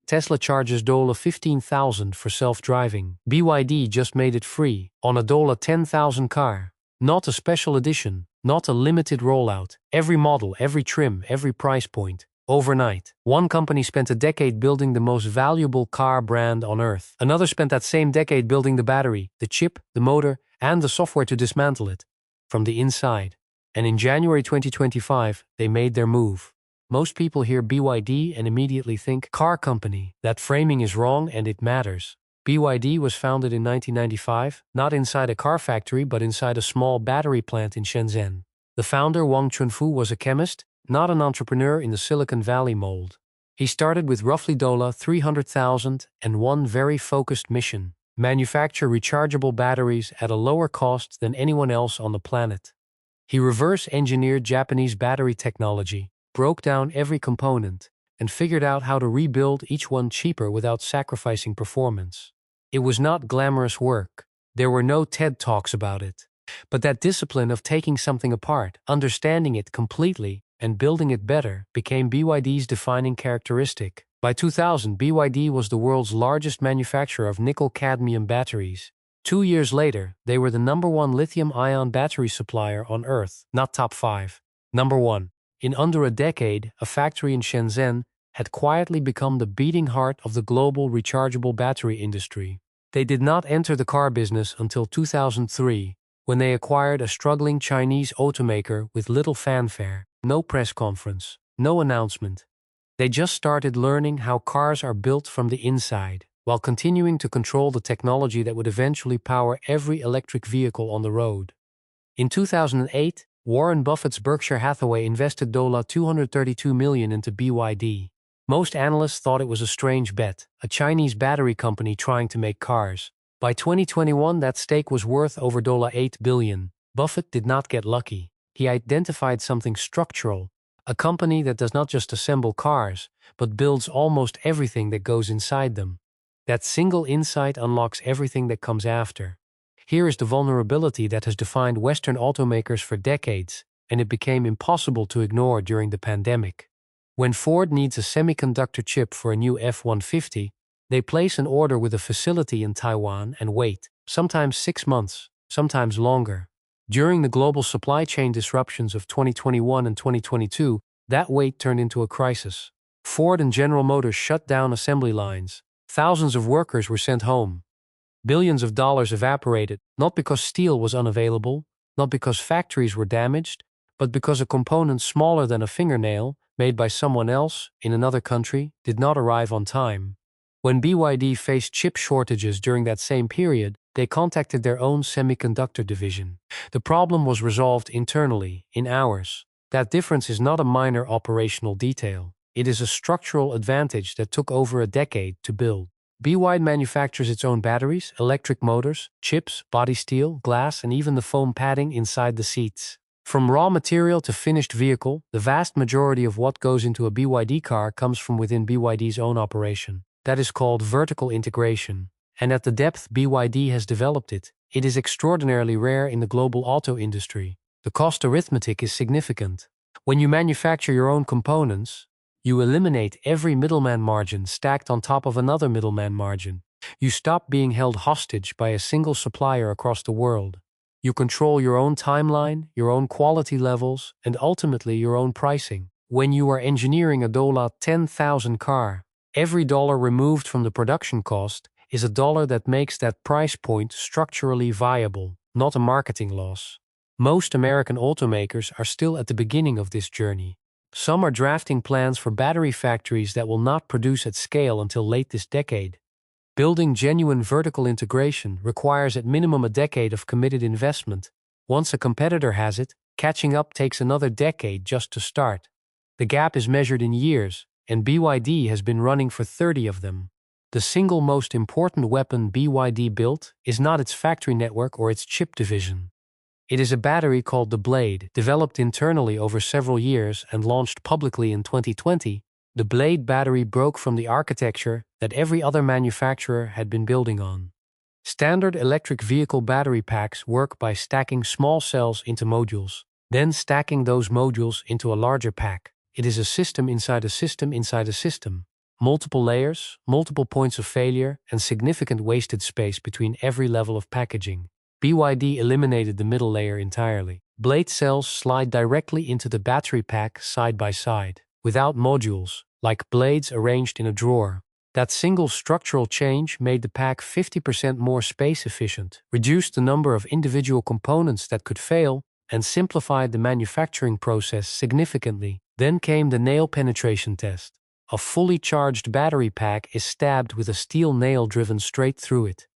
Tesla charges $15,000 for self-driving. BYD just made it free on a $10,000 car. Not a special edition, not a limited rollout. Every model, every trim, every price point. Overnight. One company spent a decade building the most valuable car brand on earth. Another spent that same decade building the battery, the chip, the motor, and the software to dismantle it from the inside. And in January 2025, they made their move. Most people hear BYD and immediately think car company. That framing is wrong and it matters. BYD was founded in 1995, not inside a car factory but inside a small battery plant in Shenzhen. The founder, Wang Chunfu, was a chemist, not an entrepreneur in the Silicon Valley mold. He started with roughly $300,000 and one very focused mission: manufacture rechargeable batteries at a lower cost than anyone else on the planet. He reverse-engineered Japanese battery technology, broke down every component, and figured out how to rebuild each one cheaper without sacrificing performance. It was not glamorous work. There were no TED Talks about it. But that discipline of taking something apart, understanding it completely, and building it better became BYD's defining characteristic. By 2000, BYD was the world's largest manufacturer of nickel-cadmium batteries. 2 years later, they were the #1 lithium-ion battery supplier on Earth, not top 5. #1. In under a decade, a factory in Shenzhen had quietly become the beating heart of the global rechargeable battery industry. They did not enter the car business until 2003, when they acquired a struggling Chinese automaker with little fanfare. No press conference, no announcement. They just started learning how cars are built from the inside, while continuing to control the technology that would eventually power every electric vehicle on the road. In 2008, Warren Buffett's Berkshire Hathaway invested $232 million into BYD. Most analysts thought it was a strange bet, a Chinese battery company trying to make cars. By 2021, that stake was worth over $8 billion. Buffett did not get lucky. He identified something structural, a company that does not just assemble cars, but builds almost everything that goes inside them. That single insight unlocks everything that comes after. Here is the vulnerability that has defined Western automakers for decades, and it became impossible to ignore during the pandemic. When Ford needs a semiconductor chip for a new F-150, they place an order with a facility in Taiwan and wait, sometimes 6 months, sometimes longer. During the global supply chain disruptions of 2021 and 2022, that wait turned into a crisis. Ford and General Motors shut down assembly lines. Thousands of workers were sent home. Billions of dollars evaporated, not because steel was unavailable, not because factories were damaged, but because a component smaller than a fingernail, made by someone else in another country, did not arrive on time. When BYD faced chip shortages during that same period, they contacted their own semiconductor division. The problem was resolved internally, in hours. That difference is not a minor operational detail. It is a structural advantage that took over a decade to build. BYD manufactures its own batteries, electric motors, chips, body steel, glass, and even the foam padding inside the seats. From raw material to finished vehicle, the vast majority of what goes into a BYD car comes from within BYD's own operation. That is called vertical integration. And at the depth BYD has developed it, it is extraordinarily rare in the global auto industry. The cost arithmetic is significant. When you manufacture your own components, you eliminate every middleman margin stacked on top of another middleman margin. You stop being held hostage by a single supplier across the world. You control your own timeline, your own quality levels, and ultimately your own pricing. When you are engineering a $10,000 car, every dollar removed from the production cost is a dollar that makes that price point structurally viable, not a marketing loss. Most American automakers are still at the beginning of this journey. Some are drafting plans for battery factories that will not produce at scale until late this decade. Building genuine vertical integration requires at minimum a decade of committed investment. Once a competitor has it, catching up takes another decade just to start. The gap is measured in years, and BYD has been running for 30 of them. The single most important weapon BYD built is not its factory network or its chip division. It is a battery called the Blade, developed internally over several years and launched publicly in 2020. The Blade battery broke from the architecture that every other manufacturer had been building on. Standard electric vehicle battery packs work by stacking small cells into modules, then stacking those modules into a larger pack. It is a system inside a system inside a system. multiple layers, multiple points of failure, and significant wasted space between every level of packaging. BYD eliminated the middle layer entirely. Blade cells slide directly into the battery pack side by side, without modules, like blades arranged in a drawer. That single structural change made the pack 50% more space efficient, reduced the number of individual components that could fail, and simplified the manufacturing process significantly. Then came the nail penetration test. A fully charged battery pack is stabbed with a steel nail driven straight through it.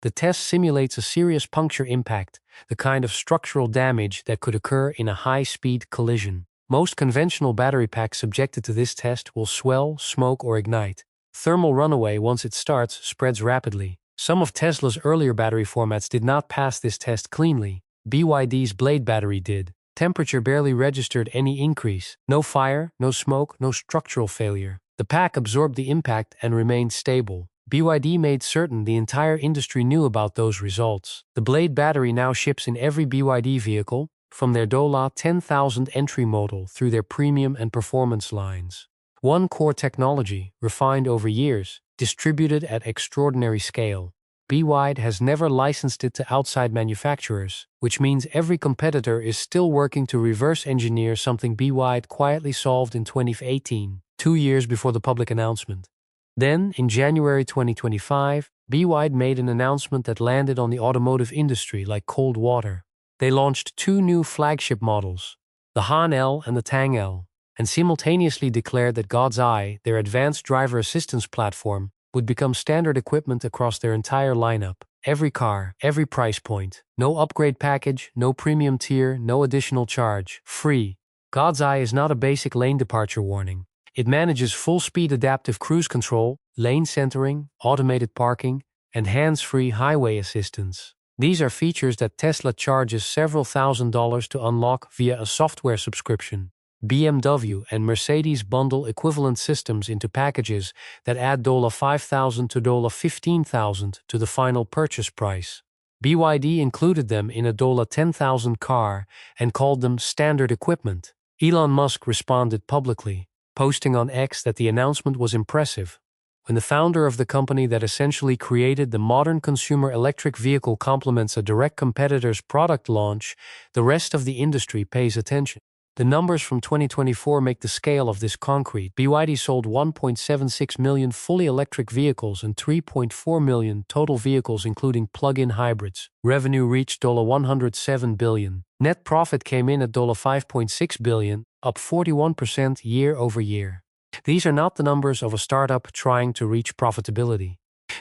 The test simulates a serious puncture impact, the kind of structural damage that could occur in a high-speed collision. Most conventional battery packs subjected to this test will swell, smoke, or ignite. Thermal runaway, once it starts, spreads rapidly. Some of Tesla's earlier battery formats did not pass this test cleanly. BYD's Blade battery did. Temperature barely registered any increase. No fire, no smoke, no structural failure. The pack absorbed the impact and remained stable. BYD made certain the entire industry knew about those results. The Blade battery now ships in every BYD vehicle, from their $10,000 entry model through their premium and performance lines. One core technology, refined over years, distributed at extraordinary scale. BYD has never licensed it to outside manufacturers, which means every competitor is still working to reverse engineer something BYD quietly solved in 2018, 2 years before the public announcement. Then, in January 2025, BYD made an announcement that landed on the automotive industry like cold water. They launched 2 new flagship models, the Han L and the Tang L, and simultaneously declared that God's Eye, their advanced driver assistance platform, would become standard equipment across their entire lineup. Every car, every price point. No upgrade package, no premium tier, no additional charge. Free. God's Eye is not a basic lane departure warning. It manages full-speed adaptive cruise control, lane centering, automated parking, and hands-free highway assistance. These are features that Tesla charges several $1,000s to unlock via a software subscription. BMW and Mercedes bundle equivalent systems into packages that add $5,000 to $15,000 to the final purchase price. BYD included them in a $10,000 car and called them standard equipment. Elon Musk responded publicly, posting on X that the announcement was impressive. When the founder of the company that essentially created the modern consumer electric vehicle compliments a direct competitor's product launch, the rest of the industry pays attention. The numbers from 2024 make the scale of this concrete. BYD sold 1.76 million fully electric vehicles and 3.4 million total vehicles including plug-in hybrids. Revenue reached $107 billion. Net profit came in at $5.6 billion, up 41% year over year. These are not the numbers of a startup trying to reach profitability.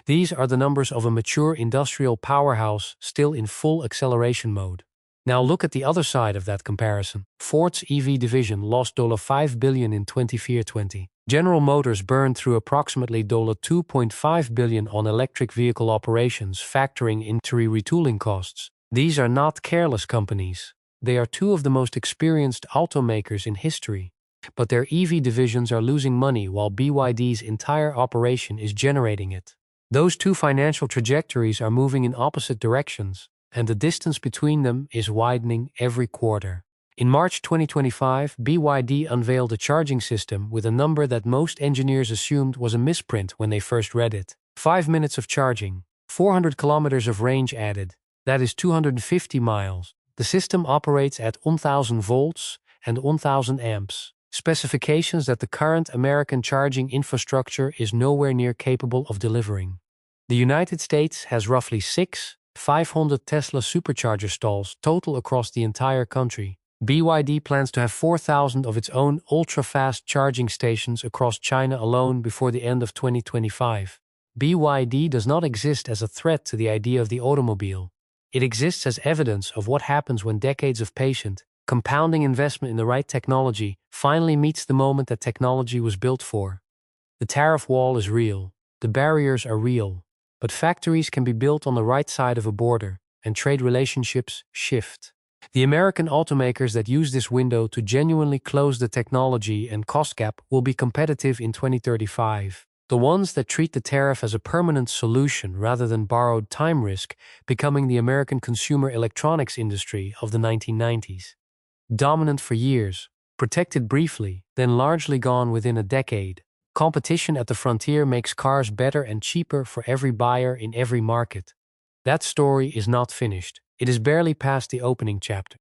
These are the numbers of a mature industrial powerhouse still in full acceleration mode. Now look at the other side of that comparison. Ford's EV division lost $5 billion in 2020. General Motors burned through approximately $2.5 billion on electric vehicle operations, factoring in retooling costs. These are not careless companies. They are 2 of the most experienced automakers in history. But their EV divisions are losing money while BYD's entire operation is generating it. Those 2 financial trajectories are moving in opposite directions, and the distance between them is widening every quarter. In March 2025, BYD unveiled a charging system with a number that most engineers assumed was a misprint when they first read it. 5 minutes of charging, 400 kilometers of range added. That is 250 miles. The system operates at 1000 volts and 1000 amps. Specifications that the current American charging infrastructure is nowhere near capable of delivering. The United States has roughly 500 Tesla supercharger stalls total across the entire country. BYD plans to have 4,000 of its own ultra-fast charging stations across China alone before the end of 2025. BYD does not exist as a threat to the idea of the automobile. It exists as evidence of what happens when decades of patient, compounding investment in the right technology finally meets the moment that technology was built for. The tariff wall is real. The barriers are real. But factories can be built on the right side of a border, and trade relationships shift. The American automakers that use this window to genuinely close the technology and cost gap will be competitive in 2035. The ones that treat the tariff as a permanent solution rather than borrowed time risk, becoming the American consumer electronics industry of the 1990s. Dominant for years, protected briefly, then largely gone within a decade. Competition at the frontier makes cars better and cheaper for every buyer in every market. That story is not finished. It is barely past the opening chapter.